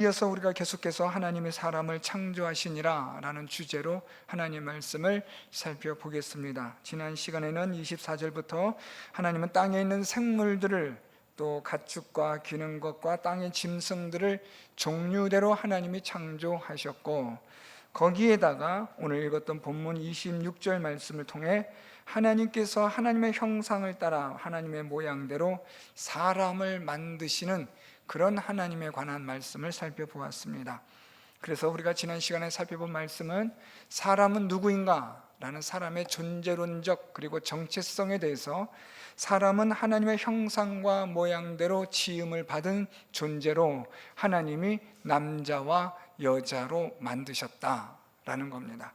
이어서 우리가 계속해서 하나님이 사람을 창조하시니라 라는 주제로 하나님 말씀을 살펴보겠습니다. 지난 시간에는 24절부터 하나님은 땅에 있는 생물들을 또 가축과 기는 것과 땅의 짐승들을 종류대로 하나님이 창조하셨고, 거기에다가 오늘 읽었던 본문 26절 말씀을 통해 하나님께서 하나님의 형상을 따라 하나님의 모양대로 사람을 만드시는 그런 하나님에 관한 말씀을 살펴보았습니다. 그래서 우리가 지난 시간에 살펴본 말씀은 사람은 누구인가? 라는 사람의 존재론적 그리고 정체성에 대해서, 사람은 하나님의 형상과 모양대로 지음을 받은 존재로 하나님이 남자와 여자로 만드셨다라는 겁니다.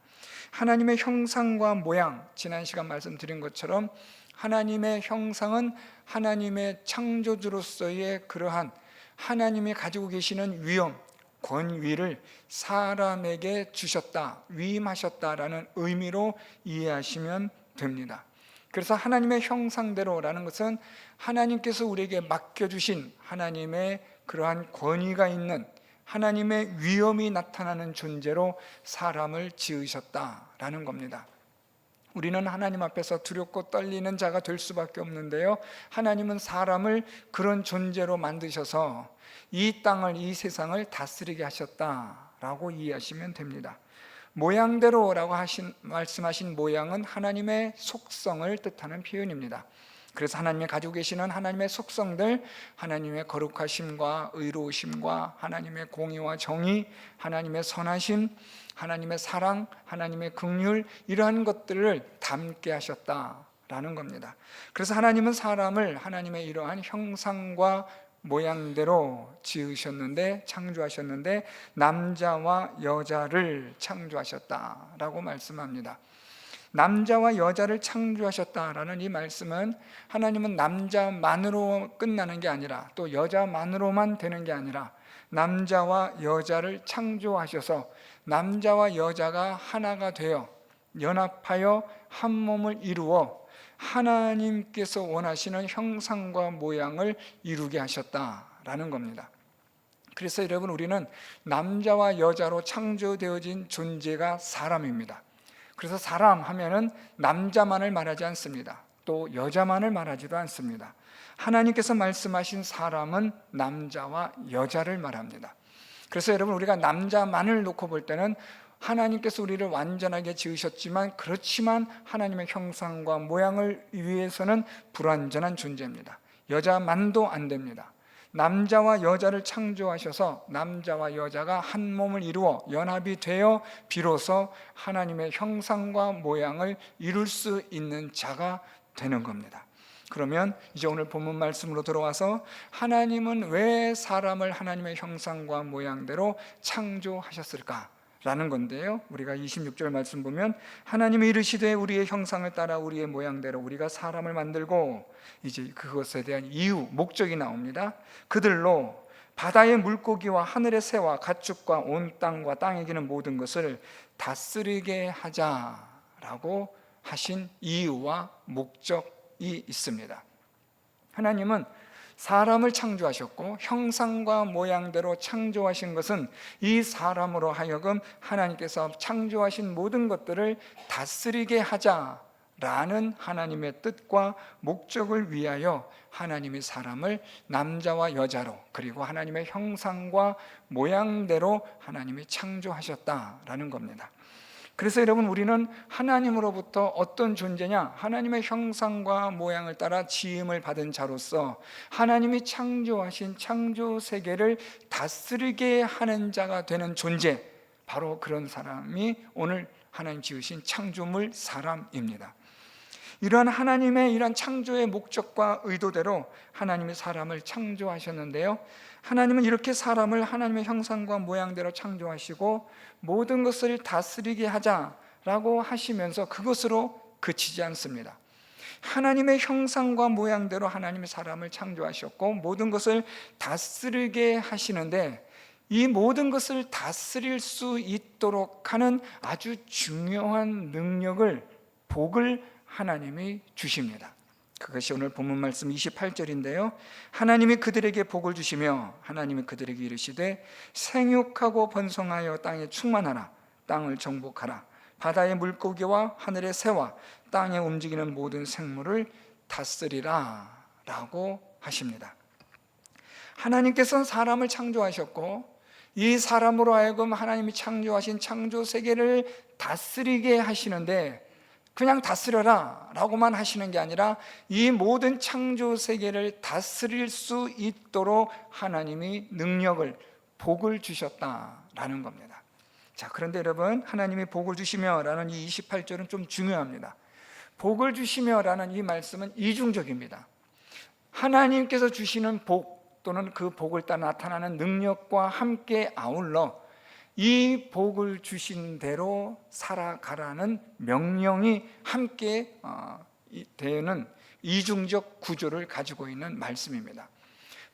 하나님의 형상과 모양, 지난 시간 말씀드린 것처럼 하나님의 형상은 하나님의 창조주로서의 그러한 하나님이 가지고 계시는 위엄, 권위를 사람에게 주셨다, 위임하셨다라는 의미로 이해하시면 됩니다. 그래서 하나님의 형상대로라는 것은 하나님께서 우리에게 맡겨주신 하나님의 그러한 권위가 있는 하나님의 위엄이 나타나는 존재로 사람을 지으셨다라는 겁니다. 우리는 하나님 앞에서 두렵고 떨리는 자가 될 수밖에 없는데요, 하나님은 사람을 그런 존재로 만드셔서 이 땅을, 이 세상을 다스리게 하셨다라고 이해하시면 됩니다. 모양대로라고 말씀하신 모양은 하나님의 속성을 뜻하는 표현입니다. 그래서 하나님이 가지고 계시는 하나님의 속성들, 하나님의 거룩하심과 의로우심과 하나님의 공의와 정의, 하나님의 선하심, 하나님의 사랑, 하나님의 긍휼, 이러한 것들을 담게 하셨다라는 겁니다. 그래서 하나님은 사람을 하나님의 이러한 형상과 모양대로 지으셨는데, 창조하셨는데 남자와 여자를 창조하셨다라고 말씀합니다. 남자와 여자를 창조하셨다라는 이 말씀은 하나님은 남자만으로 끝나는 게 아니라 또 여자만으로만 되는 게 아니라 남자와 여자를 창조하셔서 남자와 여자가 하나가 되어 연합하여 한 몸을 이루어 하나님께서 원하시는 형상과 모양을 이루게 하셨다라는 겁니다. 그래서 여러분, 우리는 남자와 여자로 창조되어진 존재가 사람입니다. 그래서 사람 하면은 남자만을 말하지 않습니다. 또 여자만을 말하지도 않습니다. 하나님께서 말씀하신 사람은 남자와 여자를 말합니다. 그래서 여러분, 우리가 남자만을 놓고 볼 때는 하나님께서 우리를 완전하게 지으셨지만, 그렇지만 하나님의 형상과 모양을 위해서는 불완전한 존재입니다. 여자만도 안 됩니다. 남자와 여자를 창조하셔서 남자와 여자가 한 몸을 이루어 연합이 되어 비로소 하나님의 형상과 모양을 이룰 수 있는 자가 되는 겁니다. 그러면 이제 오늘 본문 말씀으로 돌아와서 하나님은 왜 사람을 하나님의 형상과 모양대로 창조하셨을까? 라는 건데요, 우리가 26절 말씀 보면 하나님이 이르시되 우리의 형상을 따라 우리의 모양대로 우리가 사람을 만들고, 이제 그것에 대한 이유, 목적이 나옵니다. 그들로 바다의 물고기와 하늘의 새와 가축과 온 땅과 땅에 기는 모든 것을 다스리게 하자라고 하신 이유와 목적이 있습니다. 하나님은 사람을 창조하셨고 형상과 모양대로 창조하신 것은 이 사람으로 하여금 하나님께서 창조하신 모든 것들을 다스리게 하자라는 하나님의 뜻과 목적을 위하여 하나님이 사람을 남자와 여자로, 그리고 하나님의 형상과 모양대로 하나님이 창조하셨다라는 겁니다. 그래서 여러분, 우리는 하나님으로부터 어떤 존재냐? 하나님의 형상과 모양을 따라 지음을 받은 자로서 하나님이 창조하신 창조 세계를 다스리게 하는 자가 되는 존재, 바로 그런 사람이 오늘 하나님 지으신 창조물 사람입니다. 이러한 하나님의 이러한 창조의 목적과 의도대로 하나님이 사람을 창조하셨는데요, 하나님은 이렇게 사람을 하나님의 형상과 모양대로 창조하시고 모든 것을 다스리게 하자라고 하시면서 그것으로 그치지 않습니다. 하나님의 형상과 모양대로 하나님이 사람을 창조하셨고 모든 것을 다스리게 하시는데, 이 모든 것을 다스릴 수 있도록 하는 아주 중요한 능력을, 복을 하나님이 주십니다. 그것이 오늘 본문 말씀 28절인데요. 하나님이 그들에게 복을 주시며 하나님이 그들에게 이르시되 생육하고 번성하여 땅에 충만하라. 땅을 정복하라. 바다의 물고기와 하늘의 새와 땅에 움직이는 모든 생물을 다스리라 라고 하십니다. 하나님께서는 사람을 창조하셨고 이 사람으로 하여금 하나님이 창조하신 창조 세계를 다스리게 하시는데, 그냥 다스려라 라고만 하시는 게 아니라 이 모든 창조 세계를 다스릴 수 있도록 하나님이 능력을, 복을 주셨다라는 겁니다. 자, 그런데 여러분, 하나님이 복을 주시며 라는 이 28절은 좀 중요합니다. 복을 주시며 라는 이 말씀은 이중적입니다. 하나님께서 주시는 복 또는 그 복을 따라 나타나는 능력과 함께 아울러 이 복을 주신 대로 살아가라는 명령이 함께 되는 이중적 구조를 가지고 있는 말씀입니다.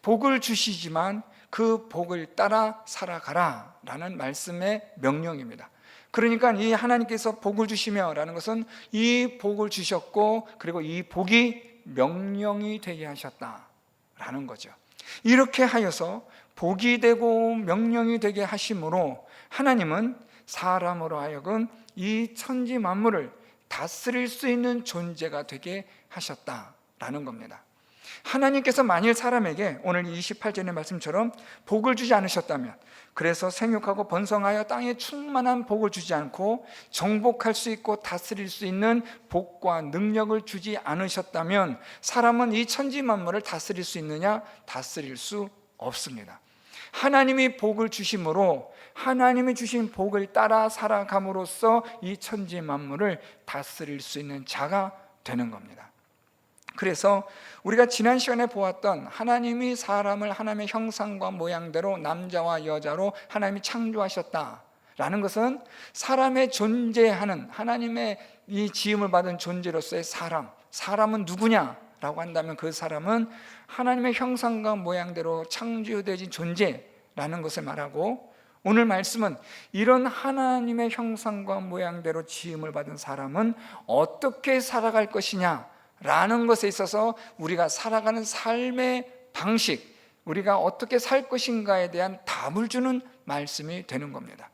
복을 주시지만 그 복을 따라 살아가라 라는 말씀의 명령입니다. 그러니까 이 하나님께서 복을 주시며 라는 것은 이 복을 주셨고 그리고 이 복이 명령이 되게 하셨다라는 거죠. 이렇게 하여서 복이 되고 명령이 되게 하심으로 하나님은 사람으로 하여금 이 천지 만물을 다스릴 수 있는 존재가 되게 하셨다라는 겁니다. 하나님께서 만일 사람에게 오늘 28절의 말씀처럼 복을 주지 않으셨다면, 그래서 생육하고 번성하여 땅에 충만한 복을 주지 않고 정복할 수 있고 다스릴 수 있는 복과 능력을 주지 않으셨다면 사람은 이 천지 만물을 다스릴 수 있느냐? 다스릴 수 없습니다. 하나님이 복을 주심으로 하나님이 주신 복을 따라 살아감으로써 이 천지 만물을 다스릴 수 있는 자가 되는 겁니다. 그래서 우리가 지난 시간에 보았던 하나님이 사람을 하나님의 형상과 모양대로 남자와 여자로 하나님이 창조하셨다라는 것은 사람의 존재하는, 하나님의 이 지음을 받은 존재로서의 사람은 누구냐라고 한다면 그 사람은 하나님의 형상과 모양대로 창조되어진 존재라는 것을 말하고, 오늘 말씀은 이런 하나님의 형상과 모양대로 지음을 받은 사람은 어떻게 살아갈 것이냐 라는 것에 있어서 우리가 살아가는 삶의 방식, 우리가 어떻게 살 것인가에 대한 답을 주는 말씀이 되는 겁니다.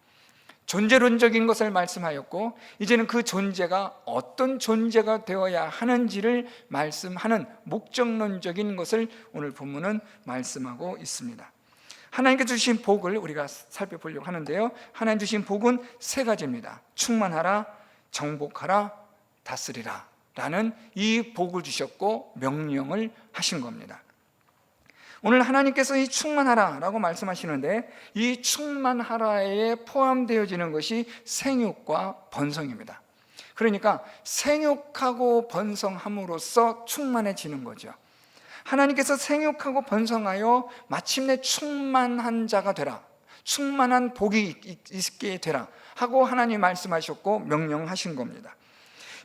존재론적인 것을 말씀하였고 이제는 그 존재가 어떤 존재가 되어야 하는지를 말씀하는 목적론적인 것을 오늘 본문은 말씀하고 있습니다. 하나님께 주신 복을 우리가 살펴보려고 하는데요, 하나님 주신 복은 세 가지입니다. 충만하라, 정복하라, 다스리라 라는 이 복을 주셨고 명령을 하신 겁니다. 오늘 하나님께서 이 충만하라 라고 말씀하시는데 이 충만하라에 포함되어지는 것이 생육과 번성입니다. 그러니까 생육하고 번성함으로써 충만해지는 거죠. 하나님께서 생육하고 번성하여 마침내 충만한 자가 되라, 충만한 복이 있게 되라 하고 하나님 말씀하셨고 명령하신 겁니다.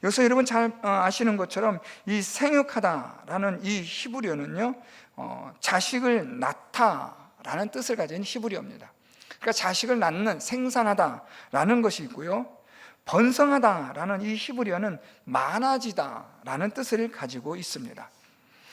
여기서 여러분 잘 아시는 것처럼 이 생육하다라는 이 히브리어는요, 자식을 낳다라는 뜻을 가진 히브리어입니다. 그러니까 자식을 낳는, 생산하다라는 것이 있고요, 번성하다라는 이 히브리어는 많아지다라는 뜻을 가지고 있습니다.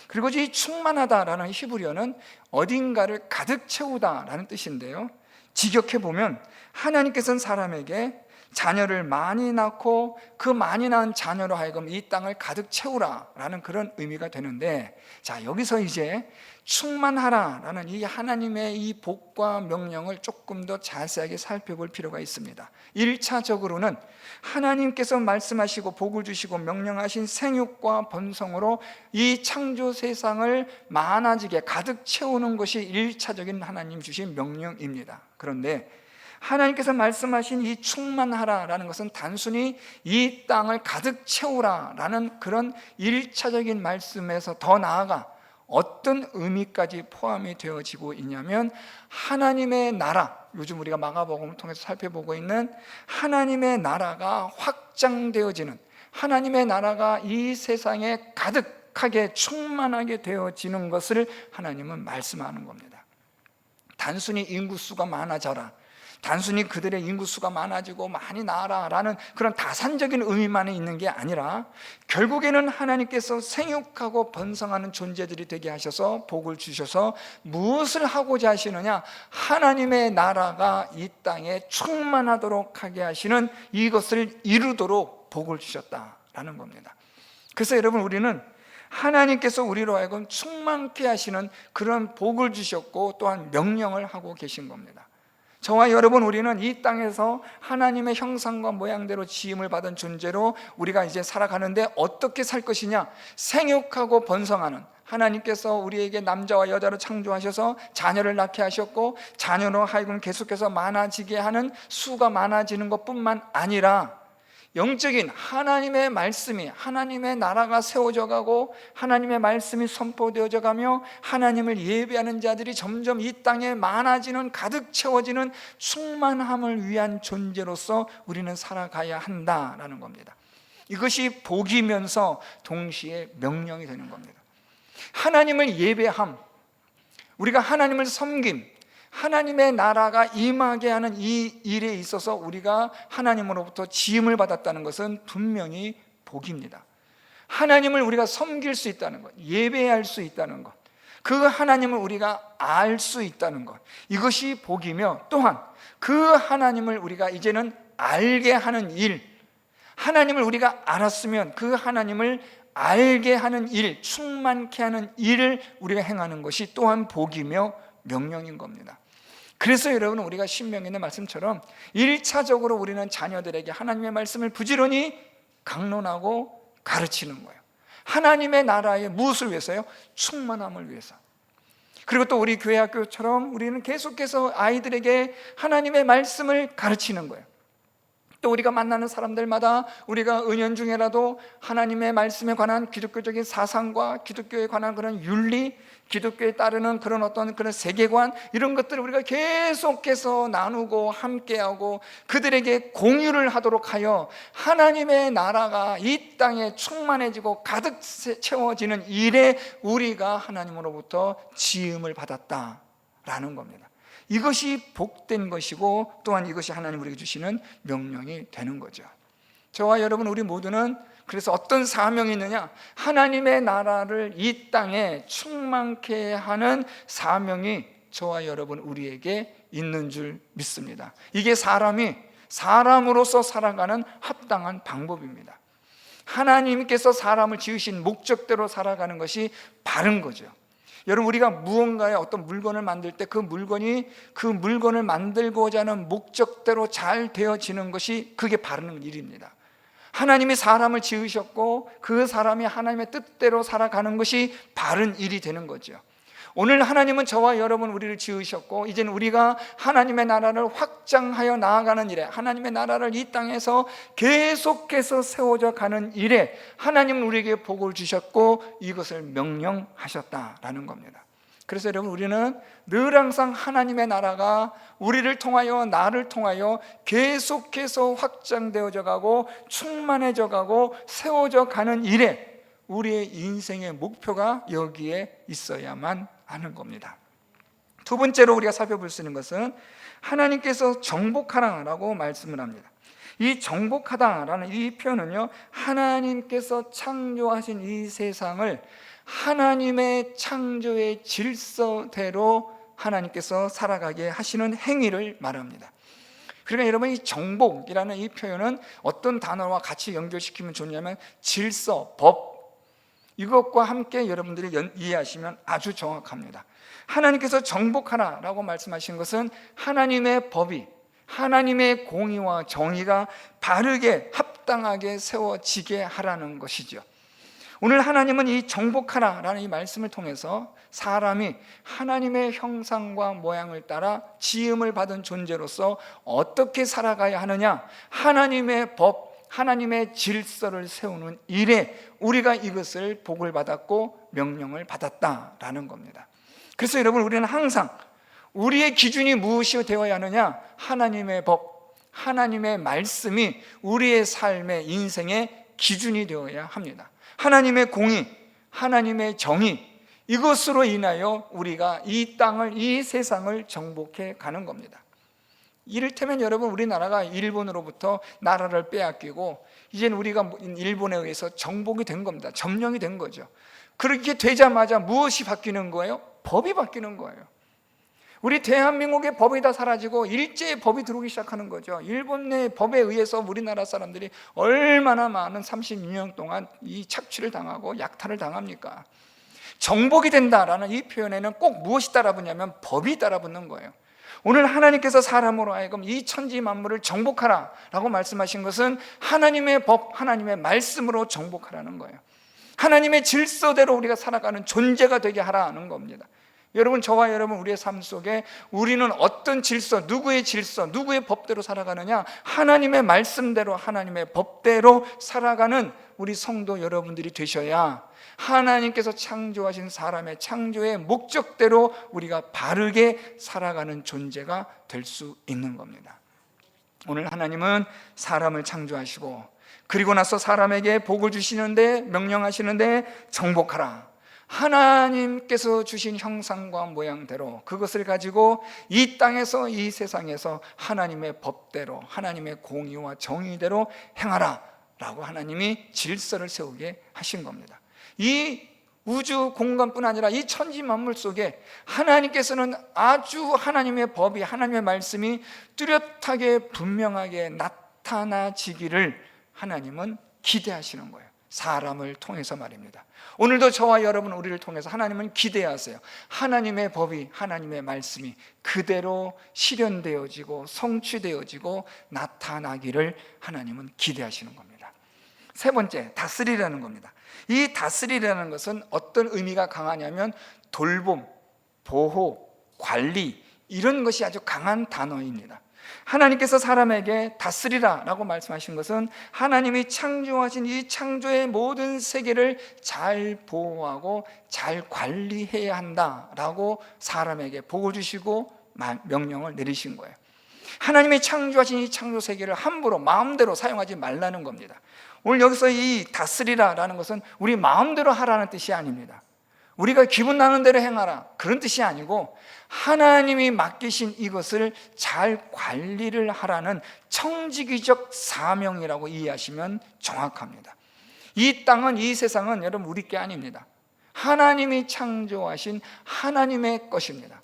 그리고 이 충만하다라는 히브리어는 어딘가를 가득 채우다라는 뜻인데요, 직역해보면 하나님께서는 사람에게 자녀를 많이 낳고 그 많이 낳은 자녀로 하여금 이 땅을 가득 채우라라는 그런 의미가 되는데, 자, 여기서 이제 충만하라라는 이 하나님의 이 복과 명령을 조금 더 자세하게 살펴볼 필요가 있습니다. 1차적으로는 하나님께서 말씀하시고 복을 주시고 명령하신 생육과 번성으로 이 창조 세상을 많아지게 가득 채우는 것이 1차적인 하나님 주신 명령입니다. 그런데 하나님께서 말씀하신 이 충만하라라는 것은 단순히 이 땅을 가득 채우라라는 그런 1차적인 말씀에서 더 나아가 어떤 의미까지 포함이 되어지고 있냐면, 하나님의 나라, 요즘 우리가 마가복음을 통해서 살펴보고 있는 하나님의 나라가 확장되어지는, 하나님의 나라가 이 세상에 가득하게 충만하게 되어지는 것을 하나님은 말씀하는 겁니다. 단순히 인구수가 많아져라, 단순히 그들의 인구수가 많아지고 많이 나아라라는 그런 다산적인 의미만 있는 게 아니라 결국에는 하나님께서 생육하고 번성하는 존재들이 되게 하셔서 복을 주셔서 무엇을 하고자 하시느냐, 하나님의 나라가 이 땅에 충만하도록 하게 하시는 이것을 이루도록 복을 주셨다라는 겁니다. 그래서 여러분, 우리는 하나님께서 우리로 하여금 충만케 하시는 그런 복을 주셨고 또한 명령을 하고 계신 겁니다. 저와 여러분, 우리는 이 땅에서 하나님의 형상과 모양대로 지음을 받은 존재로 우리가 이제 살아가는데 어떻게 살 것이냐, 생육하고 번성하는, 하나님께서 우리에게 남자와 여자로 창조하셔서 자녀를 낳게 하셨고 자녀로 하여금 계속해서 많아지게 하는, 수가 많아지는 것뿐만 아니라 영적인 하나님의 말씀이, 하나님의 나라가 세워져 가고 하나님의 말씀이 선포되어져 가며 하나님을 예배하는 자들이 점점 이 땅에 많아지는, 가득 채워지는 충만함을 위한 존재로서 우리는 살아가야 한다라는 겁니다. 이것이 복이면서 동시에 명령이 되는 겁니다. 하나님을 예배함, 우리가 하나님을 섬김, 하나님의 나라가 임하게 하는 이 일에 있어서 우리가 하나님으로부터 지음을 받았다는 것은 분명히 복입니다. 하나님을 우리가 섬길 수 있다는 것, 예배할 수 있다는 것, 그 하나님을 우리가 알 수 있다는 것, 이것이 복이며, 또한 그 하나님을 우리가 이제는 알게 하는 일, 하나님을 우리가 알았으면 그 하나님을 알게 하는 일, 충만케 하는 일을 우리가 행하는 것이 또한 복이며 명령인 겁니다. 그래서 여러분, 우리가 신명에 있는 말씀처럼 1차적으로 우리는 자녀들에게 하나님의 말씀을 부지런히 강론하고 가르치는 거예요. 하나님의 나라의 무엇을 위해서요? 충만함을 위해서. 그리고 또 우리 교회 학교처럼 우리는 계속해서 아이들에게 하나님의 말씀을 가르치는 거예요. 또 우리가 만나는 사람들마다 우리가 은연중에라도 하나님의 말씀에 관한 기독교적인 사상과 기독교에 관한 그런 윤리, 기독교에 따르는 그런 어떤 그런 세계관, 이런 것들을 우리가 계속해서 나누고 함께하고 그들에게 공유를 하도록 하여 하나님의 나라가 이 땅에 충만해지고 가득 채워지는 일에 우리가 하나님으로부터 지음을 받았다라는 겁니다. 이것이 복된 것이고 또한 이것이 하나님 우리에게 주시는 명령이 되는 거죠. 저와 여러분, 우리 모두는 그래서 어떤 사명이 있느냐, 하나님의 나라를 이 땅에 충만케 하는 사명이 저와 여러분 우리에게 있는 줄 믿습니다. 이게 사람으로서 살아가는 합당한 방법입니다. 하나님께서 사람을 지으신 목적대로 살아가는 것이 바른 거죠. 여러분, 우리가 무언가의 어떤 물건을 만들 때 그 물건이 그 물건을 만들고자 하는 목적대로 잘 되어지는 것이, 그게 바른 일입니다. 하나님이 사람을 지으셨고 그 사람이 하나님의 뜻대로 살아가는 것이 바른 일이 되는 거죠. 오늘 하나님은 저와 여러분 우리를 지으셨고 이제는 우리가 하나님의 나라를 확장하여 나아가는 일에, 하나님의 나라를 이 땅에서 계속해서 세워져 가는 일에 하나님은 우리에게 복을 주셨고 이것을 명령하셨다라는 겁니다. 그래서 여러분, 우리는 늘 항상 하나님의 나라가 우리를 통하여, 나를 통하여 계속해서 확장되어져 가고 충만해져 가고 세워져 가는 일에 우리의 인생의 목표가 여기에 있어야만 하는 겁니다. 두 번째로 우리가 살펴볼 수 있는 것은 하나님께서 정복하라라고 말씀을 합니다. 이 정복하다라는 이 표현은요, 하나님께서 창조하신 이 세상을 하나님의 창조의 질서대로 하나님께서 살아가게 하시는 행위를 말합니다. 그러니까 여러분, 이 정복이라는 이 표현은 어떤 단어와 같이 연결시키면 좋냐면 질서, 법, 이것과 함께 여러분들이 이해하시면 아주 정확합니다. 하나님께서 정복하라라고 말씀하신 것은 하나님의 법이, 하나님의 공의와 정의가 바르게 합당하게 세워지게 하라는 것이죠. 오늘 하나님은 이 정복하라라는 이 말씀을 통해서 사람이 하나님의 형상과 모양을 따라 지음을 받은 존재로서 어떻게 살아가야 하느냐, 하나님의 법, 하나님의 질서를 세우는 일에 우리가 이것을 복을 받았고 명령을 받았다라는 겁니다. 그래서 여러분, 우리는 항상 우리의 기준이 무엇이 되어야 하느냐, 하나님의 법, 하나님의 말씀이 우리의 삶의 인생의 기준이 되어야 합니다. 하나님의 공의, 하나님의 정의, 이것으로 인하여 우리가 이 땅을, 이 세상을 정복해 가는 겁니다. 이를테면 여러분, 우리나라가 일본으로부터 나라를 빼앗기고 이제는 우리가 일본에 의해서 정복이 된 겁니다. 점령이 된 거죠. 그렇게 되자마자 무엇이 바뀌는 거예요? 법이 바뀌는 거예요. 우리 대한민국의 법이 다 사라지고 일제의 법이 들어오기 시작하는 거죠. 일본의 법에 의해서 우리나라 사람들이 얼마나 많은 36년 동안 이 착취를 당하고 약탈을 당합니까? 정복이 된다라는 이 표현에는 꼭 무엇이 따라붙냐면 법이 따라붙는 거예요. 오늘 하나님께서 사람으로 하여금 이 천지 만물을 정복하라 라고 말씀하신 것은 하나님의 법, 하나님의 말씀으로 정복하라는 거예요. 하나님의 질서대로 우리가 살아가는 존재가 되게 하라는 겁니다. 여러분, 저와 여러분, 우리의 삶 속에 우리는 어떤 질서, 누구의 질서, 누구의 법대로 살아가느냐? 하나님의 말씀대로, 하나님의 법대로 살아가는 우리 성도 여러분들이 되셔야 하나님께서 창조하신 사람의 창조의 목적대로 우리가 바르게 살아가는 존재가 될 수 있는 겁니다. 오늘 하나님은 사람을 창조하시고 그리고 나서 사람에게 복을 주시는데, 명령하시는데 정복하라. 하나님께서 주신 형상과 모양대로 그것을 가지고 이 땅에서, 이 세상에서 하나님의 법대로, 하나님의 공의와 정의대로 행하라 라고 하나님이 질서를 세우게 하신 겁니다. 이 우주 공간뿐 아니라 이 천지 만물 속에 하나님께서는 아주 하나님의 법이, 하나님의 말씀이 뚜렷하게 분명하게 나타나지기를 하나님은 기대하시는 거예요. 사람을 통해서 말입니다. 오늘도 저와 여러분, 우리를 통해서 하나님은 기대하세요. 하나님의 법이, 하나님의 말씀이 그대로 실현되어지고 성취되어지고 나타나기를 하나님은 기대하시는 겁니다. 세 번째, 다스리라는 겁니다. 이 다스리라는 것은 어떤 의미가 강하냐면 돌봄, 보호, 관리, 이런 것이 아주 강한 단어입니다. 하나님께서 사람에게 다스리라 라고 말씀하신 것은 하나님이 창조하신 이 창조의 모든 세계를 잘 보호하고 잘 관리해야 한다라고 사람에게 복을 주시고 명령을 내리신 거예요. 하나님이 창조하신 이 창조 세계를 함부로 마음대로 사용하지 말라는 겁니다. 오늘 여기서 이 다스리라 라는 것은 우리 마음대로 하라는 뜻이 아닙니다. 우리가 기분 나는 대로 행하라, 그런 뜻이 아니고 하나님이 맡기신 이것을 잘 관리를 하라는 청지기적 사명이라고 이해하시면 정확합니다. 이 땅은, 이 세상은 여러분 우리 게 아닙니다. 하나님이 창조하신 하나님의 것입니다.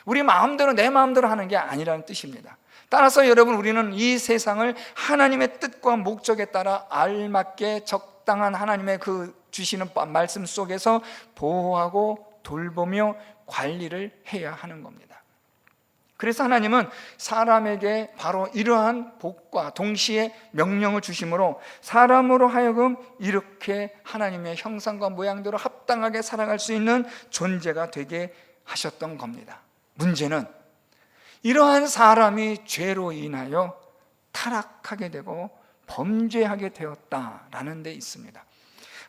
우리 마음대로, 내 마음대로 하는 게 아니라는 뜻입니다. 따라서 여러분, 우리는 이 세상을 하나님의 뜻과 목적에 따라 알맞게 적당한 하나님의 그 주시는 말씀 속에서 보호하고 돌보며 관리를 해야 하는 겁니다. 그래서 하나님은 사람에게 바로 이러한 복과 동시에 명령을 주심으로 사람으로 하여금 이렇게 하나님의 형상과 모양대로 합당하게 살아갈 수 있는 존재가 되게 하셨던 겁니다. 문제는 이러한 사람이 죄로 인하여 타락하게 되고 범죄하게 되었다라는 데 있습니다.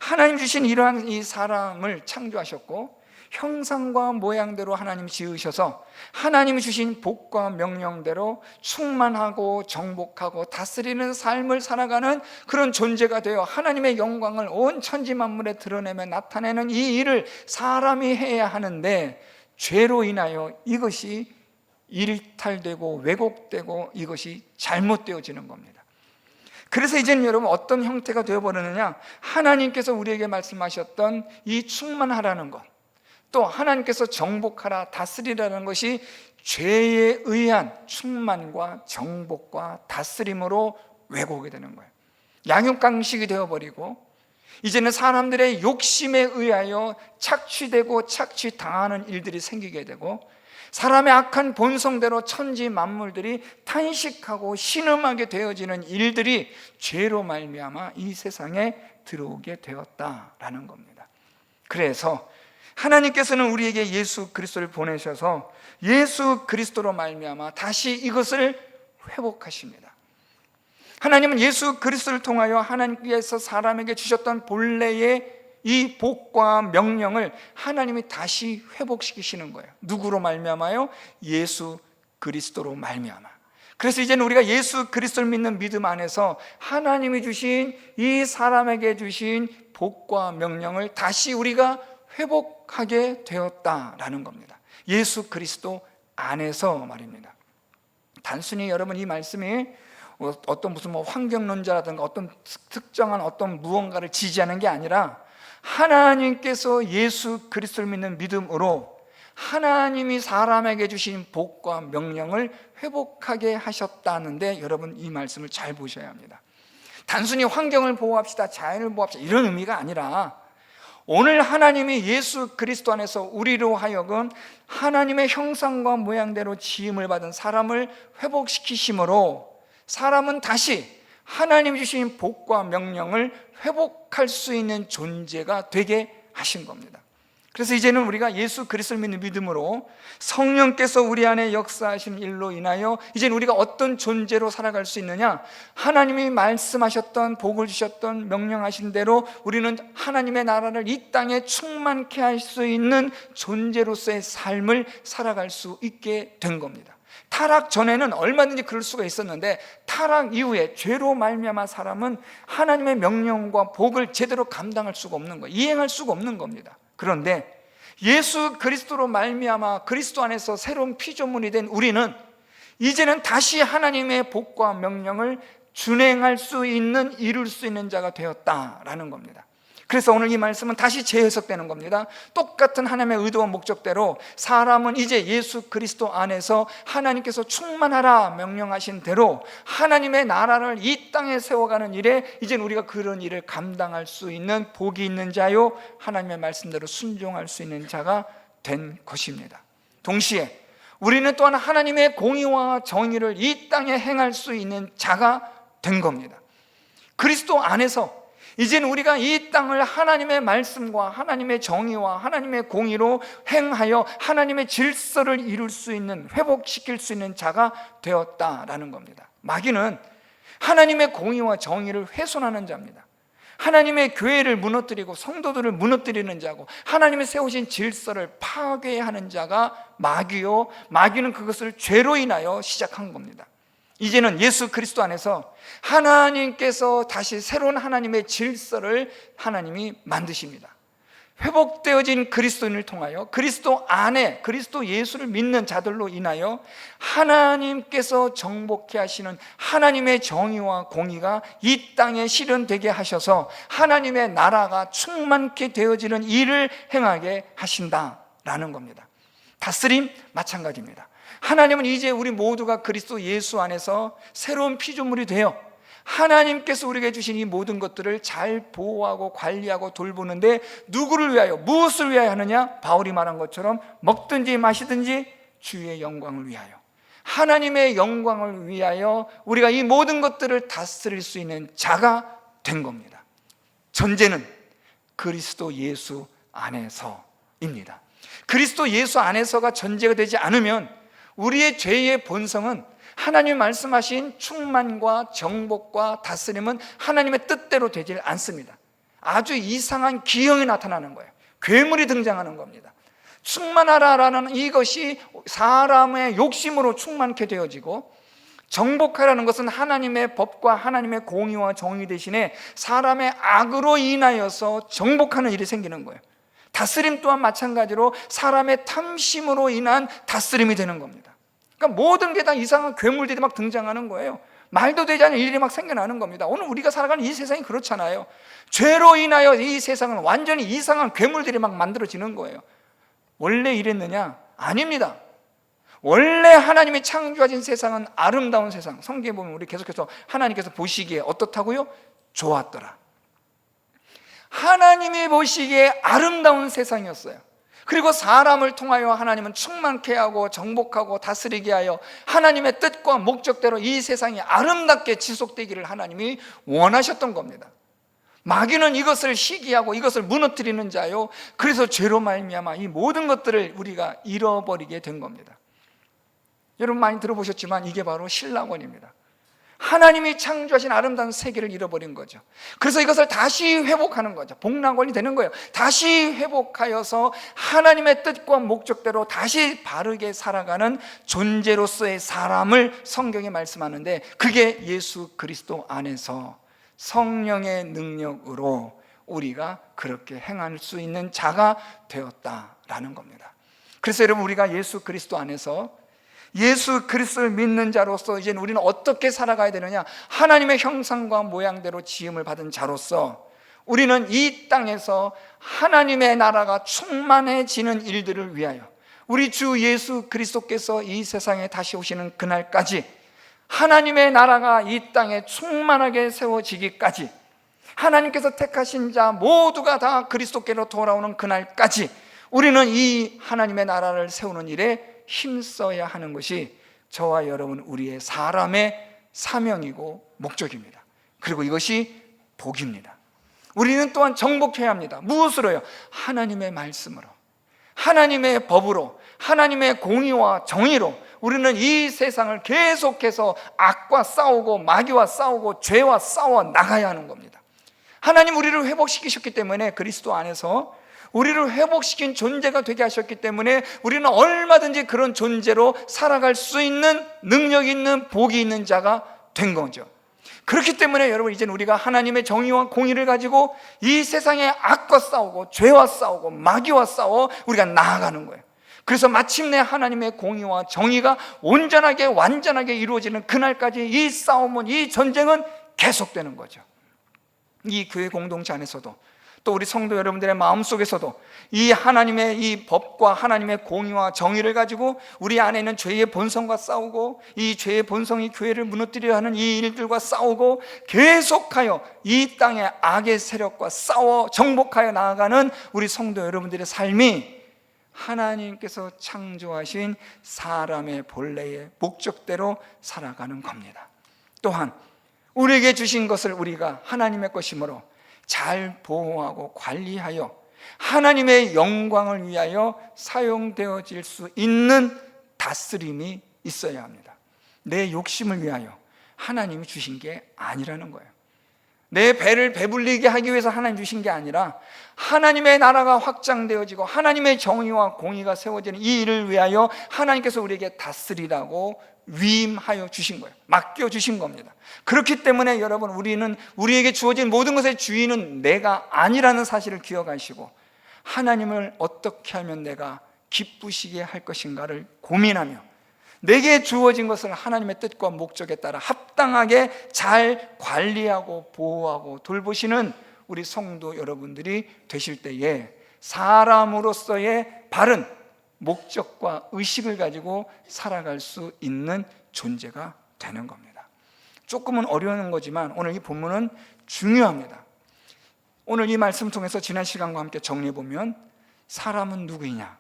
하나님 주신 이러한 이 사람을 창조하셨고 형상과 모양대로 하나님 지으셔서 하나님이 주신 복과 명령대로 충만하고 정복하고 다스리는 삶을 살아가는 그런 존재가 되어 하나님의 영광을 온 천지 만물에 드러내며 나타내는 이 일을 사람이 해야 하는데 죄로 인하여 이것이 일탈되고 왜곡되고 이것이 잘못되어지는 겁니다. 그래서 이제는 여러분 어떤 형태가 되어버리느냐, 하나님께서 우리에게 말씀하셨던 이 충만하라는 것, 또 하나님께서 정복하라, 다스리라는 것이 죄에 의한 충만과 정복과 다스림으로 왜곡이 되는 거예요. 양육강식이 되어버리고 이제는 사람들의 욕심에 의하여 착취되고 착취당하는 일들이 생기게 되고 사람의 악한 본성대로 천지 만물들이 탄식하고 신음하게 되어지는 일들이 죄로 말미암아 이 세상에 들어오게 되었다라는 겁니다. 그래서 하나님께서는 우리에게 예수 그리스도를 보내셔서 예수 그리스도로 말미암아 다시 이것을 회복하십니다. 하나님은 예수 그리스도를 통하여 하나님께서 사람에게 주셨던 본래의 이 복과 명령을 하나님이 다시 회복시키시는 거예요. 누구로 말미암아요? 예수 그리스도로 말미암아. 그래서 이제는 우리가 예수 그리스도를 믿는 믿음 안에서 하나님이 주신 이 사람에게 주신 복과 명령을 다시 우리가 회복하게 되었다라는 겁니다. 예수 그리스도 안에서 말입니다. 단순히 여러분 이 말씀이 어떤 무슨 환경론자라든가 어떤 특정한 어떤 무언가를 지지하는 게 아니라 하나님께서 예수 그리스도를 믿는 믿음으로 하나님이 사람에게 주신 복과 명령을 회복하게 하셨다는데, 여러분 이 말씀을 잘 보셔야 합니다. 단순히 환경을 보호합시다, 자연을 보호합시다 이런 의미가 아니라, 오늘 하나님이 예수 그리스도 안에서 우리로 하여금 하나님의 형상과 모양대로 지음을 받은 사람을 회복시키심으로 사람은 다시 하나님이 주신 복과 명령을 회복할 수 있는 존재가 되게 하신 겁니다. 그래서 이제는 우리가 예수 그리스도를 믿는 믿음으로 성령께서 우리 안에 역사하신 일로 인하여 이제는 우리가 어떤 존재로 살아갈 수 있느냐, 하나님이 말씀하셨던, 복을 주셨던, 명령하신 대로 우리는 하나님의 나라를 이 땅에 충만케 할 수 있는 존재로서의 삶을 살아갈 수 있게 된 겁니다. 타락 전에는 얼마든지 그럴 수가 있었는데, 타락 이후에 죄로 말미암아 사람은 하나님의 명령과 복을 제대로 감당할 수가 없는 거예요. 이행할 수가 없는 겁니다. 그런데 예수 그리스도로 말미암아 그리스도 안에서 새로운 피조물이 된 우리는 이제는 다시 하나님의 복과 명령을 준행할 수 있는, 이룰 수 있는 자가 되었다라는 겁니다. 그래서 오늘 이 말씀은 다시 재해석되는 겁니다. 똑같은 하나님의 의도와 목적대로 사람은 이제 예수 그리스도 안에서 하나님께서 충만하라 명령하신 대로 하나님의 나라를 이 땅에 세워가는 일에 이제는 우리가 그런 일을 감당할 수 있는 복이 있는 자요, 하나님의 말씀대로 순종할 수 있는 자가 된 것입니다. 동시에 우리는 또한 하나님의 공의와 정의를 이 땅에 행할 수 있는 자가 된 겁니다. 그리스도 안에서 이제는 우리가 이 땅을 하나님의 말씀과 하나님의 정의와 하나님의 공의로 행하여 하나님의 질서를 이룰 수 있는, 회복시킬 수 있는 자가 되었다라는 겁니다. 마귀는 하나님의 공의와 정의를 훼손하는 자입니다. 하나님의 교회를 무너뜨리고 성도들을 무너뜨리는 자고 하나님이 세우신 질서를 파괴하는 자가 마귀요, 마귀는 그것을 죄로 인하여 시작한 겁니다. 이제는 예수 그리스도 안에서 하나님께서 다시 새로운 하나님의 질서를 하나님이 만드십니다. 회복되어진 그리스도인을 통하여 그리스도 안에 그리스도 예수를 믿는 자들로 인하여 하나님께서 정복케 하시는 하나님의 정의와 공의가 이 땅에 실현되게 하셔서 하나님의 나라가 충만케 되어지는 일을 행하게 하신다라는 겁니다. 다스림 마찬가지입니다. 하나님은 이제 우리 모두가 그리스도 예수 안에서 새로운 피조물이 되어 하나님께서 우리에게 주신 이 모든 것들을 잘 보호하고 관리하고 돌보는데, 누구를 위하여, 무엇을 위하여 하느냐? 바울이 말한 것처럼 먹든지 마시든지 주의 영광을 위하여, 하나님의 영광을 위하여 우리가 이 모든 것들을 다스릴 수 있는 자가 된 겁니다. 전제는 그리스도 예수 안에서입니다. 그리스도 예수 안에서가 전제가 되지 않으면 우리의 죄의 본성은 하나님이 말씀하신 충만과 정복과 다스림은 하나님의 뜻대로 되질 않습니다. 아주 이상한 기형이 나타나는 거예요. 괴물이 등장하는 겁니다. 충만하라라는 이것이 사람의 욕심으로 충만케 되어지고, 정복하라는 것은 하나님의 법과 하나님의 공의와 정의 대신에 사람의 악으로 인하여서 정복하는 일이 생기는 거예요. 다스림 또한 마찬가지로 사람의 탐심으로 인한 다스림이 되는 겁니다. 그러니까 모든 게 다 이상한 괴물들이 막 등장하는 거예요. 말도 되지 않은 일이 막 생겨나는 겁니다. 오늘 우리가 살아가는 이 세상이 그렇잖아요. 죄로 인하여 이 세상은 완전히 이상한 괴물들이 막 만들어지는 거예요. 원래 이랬느냐? 아닙니다. 원래 하나님이 창조하신 세상은 아름다운 세상, 성경에 보면 우리 계속해서 하나님께서 보시기에 어떻다고요? 좋았더라. 하나님이 보시기에 아름다운 세상이었어요. 그리고 사람을 통하여 하나님은 충만케 하고 정복하고 다스리게 하여 하나님의 뜻과 목적대로 이 세상이 아름답게 지속되기를 하나님이 원하셨던 겁니다. 마귀는 이것을 시기하고 이것을 무너뜨리는 자요, 그래서 죄로 말미암아 이 모든 것들을 우리가 잃어버리게 된 겁니다. 여러분 많이 들어보셨지만 이게 바로 신랑원입니다. 하나님이 창조하신 아름다운 세계를 잃어버린 거죠. 그래서 이것을 다시 회복하는 거죠. 복락원이 되는 거예요. 다시 회복하여서 하나님의 뜻과 목적대로 다시 바르게 살아가는 존재로서의 사람을 성경이 말씀하는데, 그게 예수 그리스도 안에서 성령의 능력으로 우리가 그렇게 행할 수 있는 자가 되었다라는 겁니다. 그래서 여러분, 우리가 예수 그리스도 안에서 예수 그리스도를 믿는 자로서 이제 우리는 어떻게 살아가야 되느냐? 하나님의 형상과 모양대로 지음을 받은 자로서 우리는 이 땅에서 하나님의 나라가 충만해지는 일들을 위하여 우리 주 예수 그리스도께서 이 세상에 다시 오시는 그날까지, 하나님의 나라가 이 땅에 충만하게 세워지기까지, 하나님께서 택하신 자 모두가 다 그리스도께로 돌아오는 그날까지 우리는 이 하나님의 나라를 세우는 일에 힘써야 하는 것이 저와 여러분 우리의 사람의 사명이고 목적입니다. 그리고 이것이 복입니다. 우리는 또한 정복해야 합니다. 무엇으로요? 하나님의 말씀으로, 하나님의 법으로, 하나님의 공의와 정의로 우리는 이 세상을 계속해서 악과 싸우고 마귀와 싸우고 죄와 싸워 나가야 하는 겁니다. 하나님 우리를 회복시키셨기 때문에, 그리스도 안에서 우리를 회복시킨 존재가 되게 하셨기 때문에 우리는 얼마든지 그런 존재로 살아갈 수 있는 능력 있는 복이 있는 자가 된 거죠. 그렇기 때문에 여러분, 이제는 우리가 하나님의 정의와 공의를 가지고 이 세상의 악과 싸우고 죄와 싸우고 마귀와 싸워 우리가 나아가는 거예요. 그래서 마침내 하나님의 공의와 정의가 온전하게 완전하게 이루어지는 그날까지 이 싸움은, 이 전쟁은 계속되는 거죠. 이 교회 공동체 안에서도, 또 우리 성도 여러분들의 마음속에서도 이 하나님의 이 법과 하나님의 공의와 정의를 가지고 우리 안에 있는 죄의 본성과 싸우고, 이 죄의 본성이 교회를 무너뜨리려 하는 이 일들과 싸우고, 계속하여 이 땅의 악의 세력과 싸워 정복하여 나아가는 우리 성도 여러분들의 삶이 하나님께서 창조하신 사람의 본래의 목적대로 살아가는 겁니다. 또한 우리에게 주신 것을 우리가 하나님의 것이므로 잘 보호하고 관리하여 하나님의 영광을 위하여 사용되어질 수 있는 다스림이 있어야 합니다. 내 욕심을 위하여 하나님이 주신 게 아니라는 거예요. 내 배를 배불리게 하기 위해서 하나님 주신 게 아니라 하나님의 나라가 확장되어지고 하나님의 정의와 공의가 세워지는 이 일을 위하여 하나님께서 우리에게 다스리라고 위임하여 주신 거예요. 맡겨 주신 겁니다. 그렇기 때문에 여러분, 우리는 우리에게 주어진 모든 것의 주인은 내가 아니라는 사실을 기억하시고, 하나님을 어떻게 하면 내가 기쁘시게 할 것인가를 고민하며 내게 주어진 것을 하나님의 뜻과 목적에 따라 합당하게 잘 관리하고 보호하고 돌보시는 우리 성도 여러분들이 되실 때에 사람으로서의 바른 목적과 의식을 가지고 살아갈 수 있는 존재가 되는 겁니다. 조금은 어려운 거지만 오늘 이 본문은 중요합니다. 오늘 이 말씀 통해서 지난 시간과 함께 정리해보면, 사람은 누구이냐,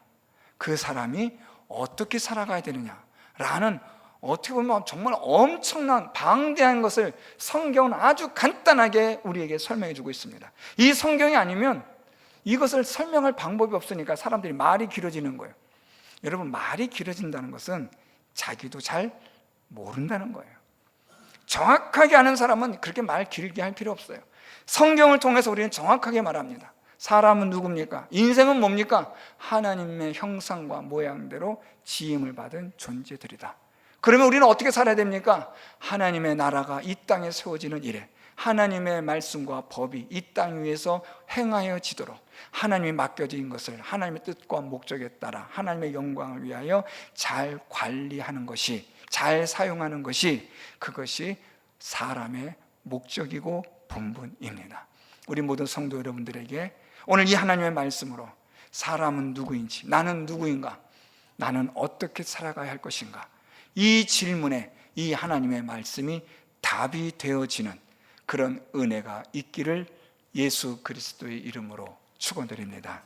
그 사람이 어떻게 살아가야 되느냐 라는, 어떻게 보면 정말 엄청난 방대한 것을 성경은 아주 간단하게 우리에게 설명해 주고 있습니다. 이 성경이 아니면 이것을 설명할 방법이 없으니까 사람들이 말이 길어지는 거예요. 여러분, 말이 길어진다는 것은 자기도 잘 모른다는 거예요. 정확하게 아는 사람은 그렇게 말 길게 할 필요 없어요. 성경을 통해서 우리는 정확하게 말합니다. 사람은 누굽니까? 인생은 뭡니까? 하나님의 형상과 모양대로 지음을 받은 존재들이다. 그러면 우리는 어떻게 살아야 됩니까? 하나님의 나라가 이 땅에 세워지는 일에 하나님의 말씀과 법이 이 땅 위에서 행하여지도록 하나님이 맡겨진 것을 하나님의 뜻과 목적에 따라 하나님의 영광을 위하여 잘 관리하는 것이, 잘 사용하는 것이, 그것이 사람의 목적이고 본분입니다. 우리 모든 성도 여러분들에게 오늘 이 하나님의 말씀으로 사람은 누구인지, 나는 누구인가, 나는 어떻게 살아가야 할 것인가, 이 질문에 이 하나님의 말씀이 답이 되어지는 그런 은혜가 있기를 예수 그리스도의 이름으로 축원드립니다.